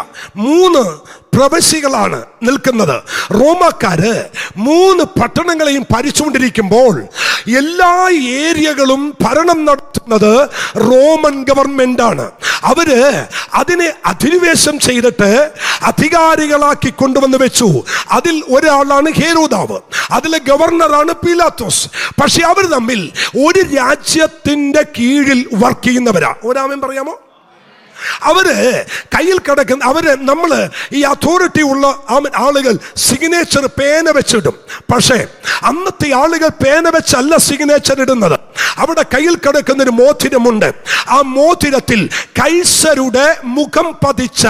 3 പ്രവശ്യകളാണ് നിൽക്കുന്നത്. റോമാക്കാര് 3 പട്ടണങ്ങളെയും ഭരിച്ചുകൊണ്ടിരിക്കുമ്പോൾ എല്ലാ ഏരിയകളും ഭരണം നടത്തുന്നത് റോമൻ ഗവൺമെന്റ് ആണ്. അവര് അതിനെ അധിനിവേശം ചെയ്തിട്ട് അധികാരികളാക്കി കൊണ്ടുവന്ന് വെച്ചു. അതിൽ ഒരാളാണ് ഹെരോദാവ്, അതിലെ ഗവർണറാണ് പീലാത്തോസ്. പക്ഷെ അവർ തമ്മിൽ ഒരു രാജ്യത്തിന്റെ കീഴിൽ വർക്ക് ചെയ്യുന്നവരാ. ഒരാമൻ പറയാമോ? അവര് കയ്യിൽ കിടക്കുന്ന നമ്മള് ഈ അതോറിറ്റി ഉള്ള ആളുകൾ സിഗ്നേച്ചർ പേന വെച്ചിടും. പക്ഷേ അന്നത്തെ ആളുകൾ പേന വെച്ചല്ല സിഗ്നേച്ചർ ഇടുന്നത്. അവിടെ കയ്യിൽ കിടക്കുന്നൊരു മോതിരമുണ്ട്. ആ മോതിരത്തിൽ കൈസരുടെ മുഖം പതിച്ച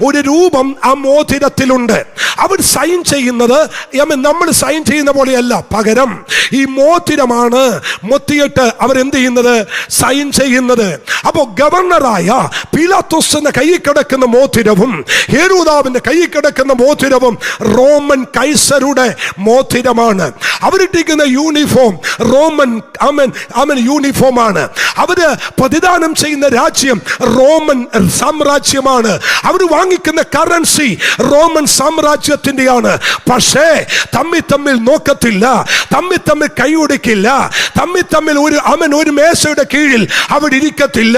ഒരു രൂപം ആ മോതിരത്തിലുണ്ട്. അവർ സൈൻ ചെയ്യുന്നത് നമ്മൾ സൈൻ ചെയ്യുന്ന പോലെയല്ല, പകരം ഈ മോതിരമാണ് മൊത്തിയിട്ട് അവരെന്ത് ചെയ്യുന്നത്, സൈൻ ചെയ്യുന്നത്. അപ്പോ ഗവർണറായ പീലാത്തോസിന്റെ കയ്യിൽ കിടക്കുന്ന മോതിരവും ഹെരോദാവിന്റെ കയ്യിൽ കിടക്കുന്ന മോതിരവും റോമൻ കൈസരുടെ മോതിരമാണ്. അവരിട്ടിരിക്കുന്ന യൂണിഫോം റോമൻ യൂണിഫോം ആണ്. അവര് പ്രതിദാനം ചെയ്യുന്ന രാജ്യം റോമൻ സാമ്രാജ്യമാണ്. അവർ വാങ്ങിക്കുന്ന കറൻസി റോമൻ സാമ്രാജ്യത്തിന്റെയാണ്. പക്ഷേ തമ്മിൽ നോക്കത്തില്ല, തമ്മിൽ കൈയൊടിക്കില്ല, തമ്മിൽ ഒരു മേശയുടെ കീഴിൽ അവർ ഇരിക്കത്തില്ല.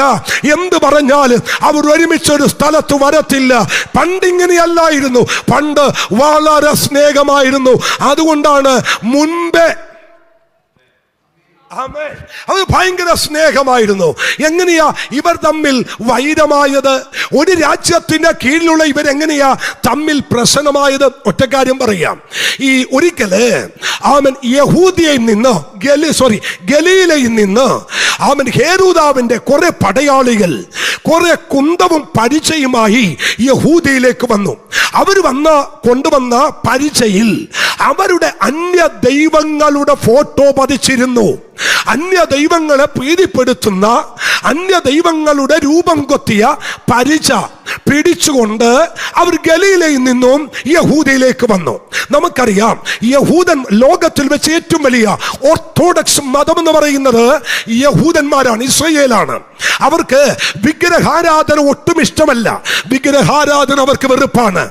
എന്ത് പറഞ്ഞാലും അവർ ഒരുമിച്ചൊരു സ്ഥലത്ത് വരത്തില്ല. പണ്ടിങ്ങനെയല്ലായിരുന്നു, പണ്ട് വളരെ സ്നേഹമായിരുന്നു. അതുകൊണ്ടാണ് മുൻപേ അത് ഭയങ്കര സ്നേഹമായിരുന്നു. എങ്ങനെയാ ഇവർ തമ്മിൽ വൈരമായത്? ഒരു രാജ്യത്തിന്റെ കീഴിലുള്ള ഇവരെങ്ങനെയാ തമ്മിൽ പ്രശ്നമായത്? ഒറ്റക്കാര്യം പറയാം. ഈ ഒരിക്കല് യഹൂദിയയിൽ നിന്ന് ഗലീലയിൽ നിന്ന് ഹെരോദാവിന്റെ കുറെ പടയാളികൾ കുറെ കുന്തവും പരിചയമായി യഹൂദിയിലേക്ക് വന്നു. അവർ കൊണ്ടുവന്ന പരിചയിൽ അവരുടെ അന്യ ദൈവങ്ങളുടെ ഫോട്ടോ പതിച്ചിരുന്നു. അന്യ ദൈവങ്ങളെ പ്രീതിപ്പെടുത്തുന്ന, അന്യ ദൈവങ്ങളുടെ രൂപം കൊത്തിയ പരിച പിടിച്ചുകൊണ്ട് അവർ ഗലീലയിൽ നിന്നും യഹൂദയിലേക്ക് വന്നു. നമുക്കറിയാം, യഹൂദൻ ലോകത്തിൽ വെച്ച് ഏറ്റവും വലിയ ഓർത്തഡോക്സ് മതം എന്ന് പറയുന്നത് യഹൂദന്മാരാണ്, ഇസ്രായേലാണ്. അവർക്ക് വിഗ്രഹാരാധന ഒട്ടും ഇഷ്ടമല്ല, വിഗ്രഹാരാധന അവർക്ക് വെറുപ്പാണ്.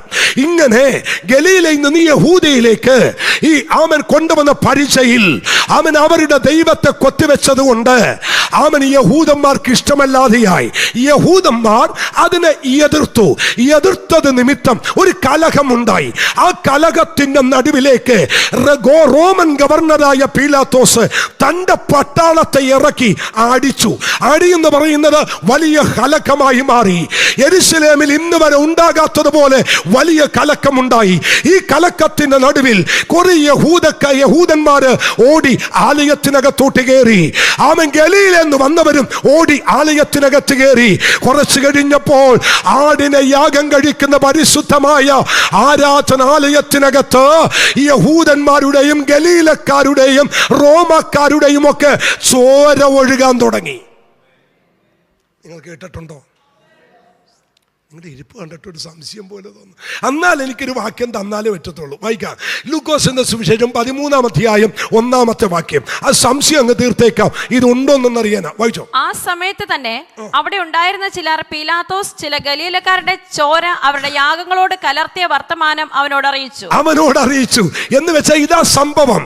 ഇങ്ങനെ ഗലീലയിൽ നിന്ന് യഹൂദയിലേക്ക് ഈ കൊണ്ടുവന്ന പരിചയിൽ അവരുടെ ദൈവത്തെ കൊത്തിവെച്ചത് കൊണ്ട് യഹൂദന്മാർക്ക് ഇഷ്ടമല്ലാതെയായി. യഹൂദന്മാർ അതിനെ എതിർത്തത് നിമിത്തം ഒരു കലഹമുണ്ടായി. ആ കലഹത്തിന്റെ നടുവിലേക്ക് റോമൻ ഗവർണറായ പീലാത്തോസ് തന്റെ പട്ടാളത്തെ ഇറക്കി അടിച്ചു. അടിയെന്ന് പറയുന്നത് വലിയ കലക്കമായി മാറി. യെരുശലേമിൽ ഇന്ന് വരെ ഉണ്ടാകാത്തതുപോലെ വലിയ കലക്കമുണ്ടായി. ഈ കലക്കത്തിന്റെ നടുവിൽ കുറെ യഹൂദന്മാര് ഓടി ആലയത്തിനകത്തോട്ട് കയറി. ഗലീലെന്ന് വന്നവരും ഓടി ആലയത്തിനകത്ത് കയറി. കുറച്ചു കഴിഞ്ഞപ്പോൾ ആടിനെ യാഗം കഴിക്കുന്ന പരിശുദ്ധമായ ആരാധനാലയത്തിനകത്ത് യഹൂദന്മാരുടെയും ഗലീലക്കാരുടെയും റോമക്കാരുടെയും ഒക്കെ ചോര ഒഴുകാൻ തുടങ്ങി. നിങ്ങൾ കേട്ടിട്ടുണ്ടോ? നിങ്ങളുടെ ഇരിപ്പ് കണ്ടിട്ട് ഒരു സംശയം പോലെ തോന്നുന്നു. എന്നാൽ എനിക്കൊരു വാക്യം തന്നാലേ പറ്റത്തുള്ളൂ. വായിക്കാം. ലൂക്കോസിന്റെ സുവിശേഷം 13-ാം അധ്യായം 1-ാമത്തെ വാക്യം. ആ സംശയം അങ്ങ് തീർത്തേക്കാം, ഇതുണ്ടോന്നറിയാനാ. വായിച്ചോ. ആ സമയത്ത് തന്നെ അവിടെ ഉണ്ടായിരുന്ന ചിലർ പീലാത്തോസ് ചില ഗലീലക്കാരുടെ ചോര അവരുടെ യാഗങ്ങളോട് കലർത്തിയ വർത്തമാനം അവനോട് അറിയിച്ചു എന്ന് വെച്ചാൽ ഇതാ സംഭവം.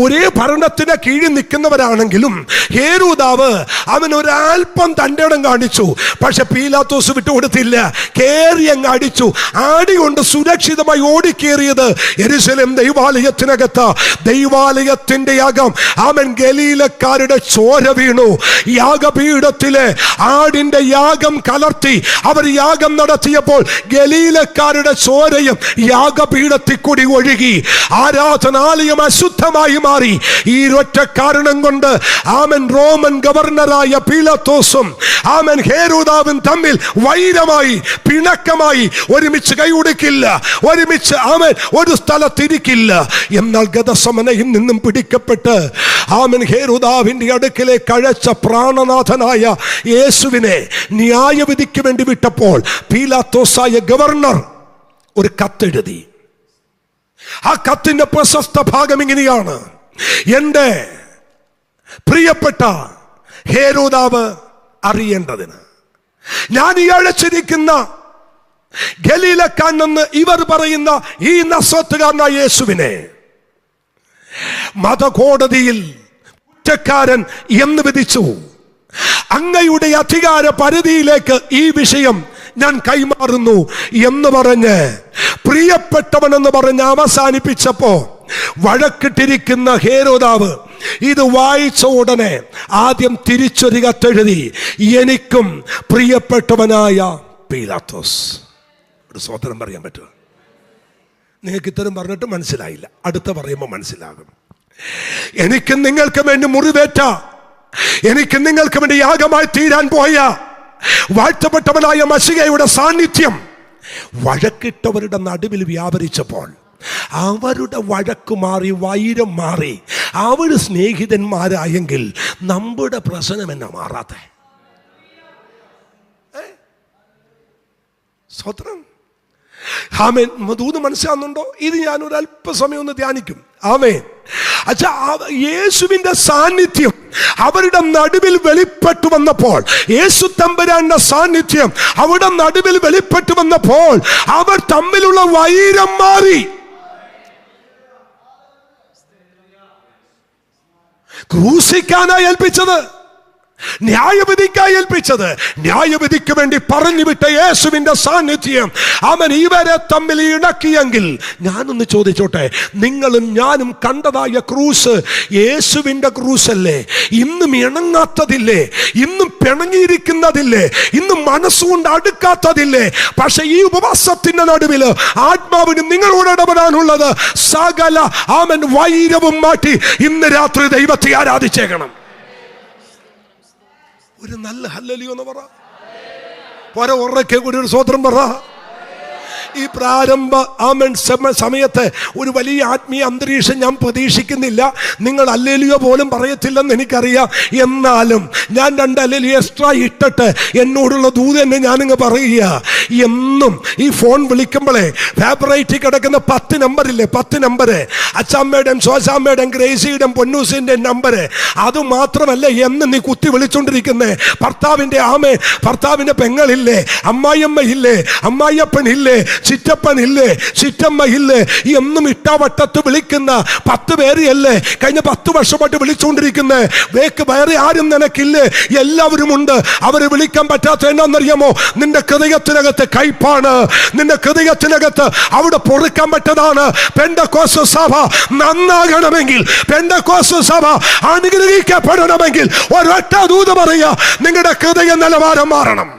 ഒരേ ഭരണത്തിന് കീഴിൽ നിൽക്കുന്നവരാണെങ്കിലും ഹെരോദാവ് ഒരൽപ്പം തന്റെ ഇടം കാണിച്ചു. പക്ഷെ പീലാത്തോസ് വിട്ടുകൊടുത്തില്ല. കേറി അങ്ങ് അടിച്ചു. ആടി കൊണ്ട് സുരക്ഷിതമായി ഓടിക്കേറിയത് യെരുശലേം ദൈവാലയത്തിനകത്ത്. ദൈവാലയത്തിന്റെ യാഗം ഗലീലക്കാരുടെ ചോര വീണു. യാഗപീഠത്തിലെ ആടിന്റെ യാഗം കലർത്തി അവർ യാഗം നടത്തിയപ്പോൾ ഗലീലക്കാരുടെ ചോരയും യാഗപീഠത്തിൽ കൂടി ഒഴുകി. ആരാധനാലയം അശുദ്ധമായി മാറി. ഈ ഒറ്റ കാരണം കൊണ്ട് റോമൻ ഗവർണറായ പീലാത്തോസും ഹെരോദാവും തമ്മിൽ വൈരമായി, പിണക്കമായി. ഒരുമിച്ച് കൈയൊടുക്കില്ല, ഒരുമിച്ച് ഒരു സ്ഥലത്തിരിക്കില്ല. എന്നാൽ ഗതസമനയിൽ നിന്നും പിടിക്കപ്പെട്ട് ഹെരോദാവിന്റെ അടുക്കലേക്ക് അഴച്ച പ്രാണനാഥനായ യേശുവിനെ ന്യായവിധിക്ക് വേണ്ടി വിട്ടപ്പോൾ പീലാത്തോസായ ഗവർണർ ഒരു കത്തെഴുതി. ആ കത്തിന്റെ പ്രശസ്ത ഭാഗം ഇങ്ങനെയാണ്: എന്റെ പ്രിയപ്പെട്ട ഹെരോദാവ് അറിയേണ്ടതിന് ഞാൻ ഈ അഴച്ചിരിക്കുന്ന ഗലീലക്കാരനെന്ന് ഇവർ പറയുന്ന ഈ നസ്രത്തുകാരനായ യേശുവിനെ മതകോടതിയിൽ കുറ്റക്കാരൻ എന്ന് വിധിച്ചു. അങ്ങയുടെ അധികാര പരിധിയിലേക്ക് ഈ വിഷയം ഞാൻ കൈമാറുന്നു എന്ന് പറഞ്ഞ് പ്രിയപ്പെട്ടവൻ എന്ന് പറഞ്ഞ് അവസാനിപ്പിച്ചപ്പോ വഴക്കിട്ടിരിക്കുന്ന ഹെരോദാവ് ഇത് വായിച്ച ഉടനെ ആദ്യം തിരിച്ചൊരു കത്തെഴുതി: എനിക്കും പ്രിയപ്പെട്ടവനായ പീലാത്തോസ്. ഒരു സ്വതന്ത്രം പറയാൻ പറ്റുമോ? നിങ്ങൾക്ക് ഇത്തരം പറഞ്ഞിട്ട് മനസ്സിലായില്ല, അടുത്ത പറയുമ്പോൾ മനസ്സിലാകും. എനിക്കും നിങ്ങൾക്കും വേണ്ടി മുറിവേറ്റ എനിക്ക് നിങ്ങൾക്ക് വേണ്ടി യാഗമായി തീരാൻ പോയ വാഴ്ത്തപ്പെട്ടവനായ മശിഹയുടെ സാന്നിധ്യം വഴക്കിട്ടവരുടെ നടുവിൽ വ്യാപരിച്ചപ്പോൾ അവരുടെ വഴക്ക് മാറി, വൈരം മാറി, അവർ സ്നേഹിതന്മാരായെങ്കിൽ നമ്മുടെ പ്രശ്നം എന്നാ മാറാത്തെ? സ്വത്രം. ആമേൻ. ദൂത് മനസ്സിലാകുന്നുണ്ടോ? ഇത് ഞാനൊരു അല്പസമയം ഒന്ന് ധ്യാനിക്കും. ആമേൻ. അച്ഛാ, യേശുവിന്റെ സാന്നിധ്യം അവരുടെ നടുവിൽ വെളിപ്പെട്ടു വന്നപ്പോൾ, യേശു തമ്പുരാന്റെ സാന്നിധ്യം അവരുടെ നടുവിൽ വെളിപ്പെട്ടു വന്നപ്പോൾ അവർ തമ്മിലുള്ള വൈരം മാറി. ക്രൂശിക്കാനായി ഏൽപ്പിച്ചത്, ന്യായവിധിക്കായി ഏൽപ്പിച്ചത്, ന്യായവിധിക്ക് വേണ്ടി പറഞ്ഞു വിട്ട യേശുവിന്റെ സാന്നിധ്യം അവൻ ഇവരെ തമ്മിൽ ഇണക്കിയെങ്കിൽ, ഞാനൊന്ന് ചോദിച്ചോട്ടെ, നിങ്ങളും ഞാനും കണ്ടതായ ക്രൂസ് യേശുവിന്റെ ക്രൂസല്ലേ? ഇന്നും ഇണങ്ങാത്തതില്ലേ? ഇന്നും പിണങ്ങിയിരിക്കുന്നതില്ലേ? ഇന്നും മനസ്സുകൊണ്ട് അടുക്കാത്തതില്ലേ? പക്ഷെ ഈ ഉപവാസത്തിന്റെ നടുവിൽ ആത്മാവിന് നിങ്ങളോട് ഇടപെടാനുള്ളത് സകല ആമൻ വൈരവും മാറ്റി ഇന്ന് രാത്രി ദൈവത്തെ ആരാധിച്ചേക്കണം. ഒരു നല്ല ഹല്ലേലൂയ എന്ന് പറ. ഉറക്കെ കൂടി ഒരു സ്വത്രം പറ. ഈ പ്രാരംഭ ആമൻ സമയത്ത് ഒരു വലിയ ആത്മീയ അന്തരീക്ഷം ഞാൻ പ്രതീക്ഷിക്കുന്നില്ല. നിങ്ങൾ ഹല്ലേലൂയ പോലും പറയത്തില്ലെന്ന് എനിക്കറിയാം. എന്നാലും ഞാൻ 2 ഹല്ലേലൂയ എക്സ്ട്രാ ഇട്ടിട്ട് എന്നോടുള്ള ദൂത് തന്നെ ഞാനിങ്ങ് പറയുക. എന്നും ഈ ഫോൺ വിളിക്കുമ്പോഴേ ഫേവറേറ്റിൽ കിടക്കുന്ന 10 നമ്പറില്ലേ, 10 നമ്പര്, അച്ചാമ്മയുടെയും ശോശാമ്മയുടെയും ഗ്രേസിയുടെയും പൊന്നൂസിന്റെ നമ്പര്, അത് മാത്രമല്ല എന്ന് നീ കുത്തി വിളിച്ചോണ്ടിരിക്കുന്നേ. ഭർത്താവിന്റെ പെങ്ങളില്ലേ, അമ്മായിയമ്മ ഇല്ലേ, അമ്മായിയപ്പനില്ലേ, ചിറ്റപ്പൻ ഇല്ലേ, ചിറ്റമ്മ ഇല്ലേ, എന്നും ഇട്ടാവട്ടത്ത് വിളിക്കുന്ന 10 പേരെയല്ലേ കഴിഞ്ഞ 10 വർഷമായിട്ട് വിളിച്ചുകൊണ്ടിരിക്കുന്നത്. വേറെ ആരും നിനക്കില്ലേ? എല്ലാവരും ഉണ്ട്. അവരെ വിളിക്കാൻ പറ്റാത്ത എന്നാന്നറിയാമോ? നിന്റെ ഹൃദയത്തിനകത്ത് കയ്പാണ്, നിന്റെ ഹൃദയത്തിനകത്ത് അവിടെ പൊറുക്കാൻ പറ്റതാണ്. പെന്തക്കോസ്ത് സഭ നന്നാകണമെങ്കിൽ, പെന്തക്കോസ്ത് സഭ അനുഗ്രഹിക്കപ്പെടണമെങ്കിൽ ഒരൊറ്റ ദൂത് പറയുക, നിങ്ങളുടെ ഹൃദയ നിലവാരം മാറണം.